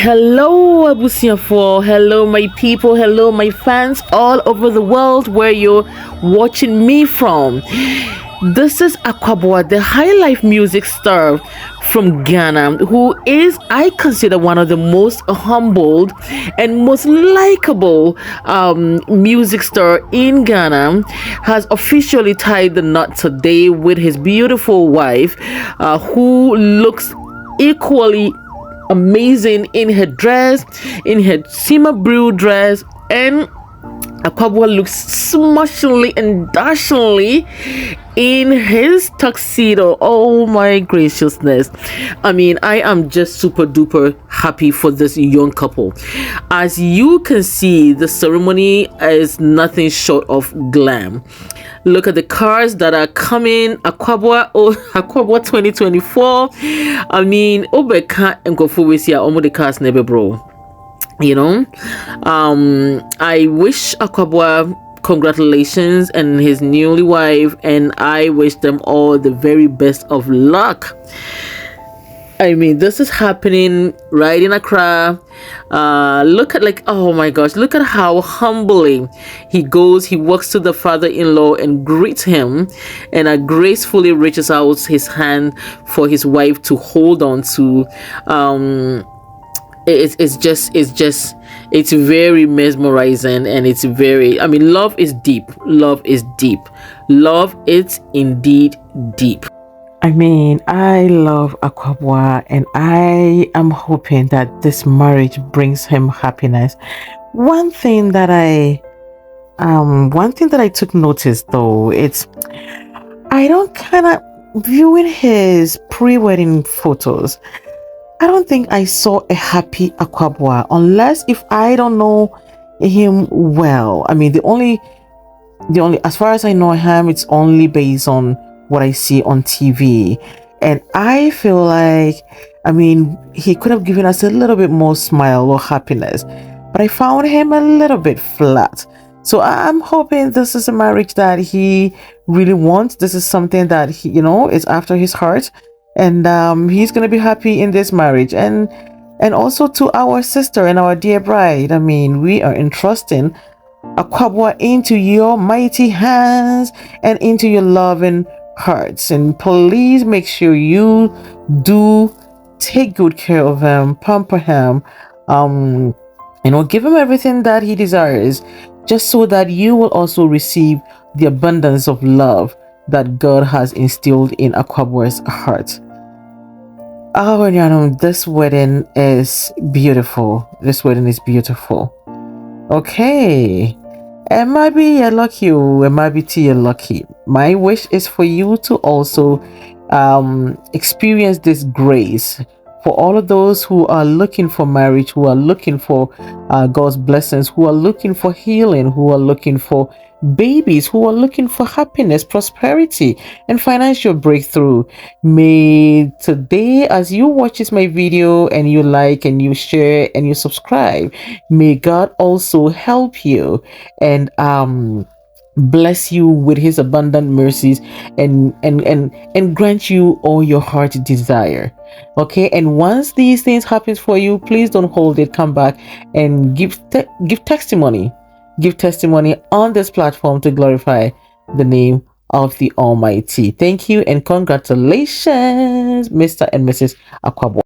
Hello, Abusiafo. Hello, my people. Hello, my fans all over the world where you're watching me from. This is Akwaboah, the high life music star from Ghana, who is, I consider, one of the most humbled and most likable music star in Ghana. Has officially tied the knot today with his beautiful wife, who looks equally amazing in her dress, in her Sima Brew dress, and Akwaboah looks smashingly and dashingly in his tuxedo. Oh my graciousness. I mean, I am just super duper happy for this young couple. As you can see, the ceremony is nothing short of glam. Look at the cars that are coming. Akwaboah 2024. I mean, Obeka and Kofuwisia Omo the cars never bro. You know, I wish Akwaboah congratulations and his newly wife, and I wish them all the very best of luck. I mean, this is happening right in Accra. Look at, oh my gosh, look at how humbly he goes. He walks to the father-in-law and greets him, and gracefully reaches out his hand for his wife to hold on to. It's very mesmerizing, and it's very, I mean, love is deep. Love is indeed deep. I mean, I love Akwaboah, and I am hoping that this marriage brings him happiness. One thing that I took notice though, I don't kind of viewing his pre-wedding photos. I don't think I saw a happy Akwaboah, unless if I don't know him well. I mean, the only, as far as I know him, it's only based on what I see on TV. And I feel like, I mean, he could have given us a little bit more smile or happiness, but I found him a little bit flat. So I'm hoping this is a marriage that he really wants. This is something that he, is after his heart. And he's going to be happy in this marriage. And also to our sister and our dear bride, I mean, we are entrusting Akwaboah into your mighty hands and into your loving hearts. And please make sure you do take good care of him, pamper him, give him everything that he desires, just so that you will also receive the abundance of love that God has instilled in Akwaboah's heart. Oh, and this wedding is beautiful. Okay. It might be you're lucky, it might be you're lucky. My wish is for you to also experience this grace. For all of those who are looking for marriage, who are looking for God's blessings, who are looking for healing, who are looking for babies, who are looking for happiness, prosperity, and financial breakthrough, may today, as you watch my video and you like and you share and you subscribe, may God also help you and bless you with his abundant mercies and grant you all your heart desire. Okay, and once these things happen for you, please don't hold it. Come back and give testimony on this platform to glorify the name of the Almighty. Thank you and congratulations, Mr. and Mrs. Akwaboah.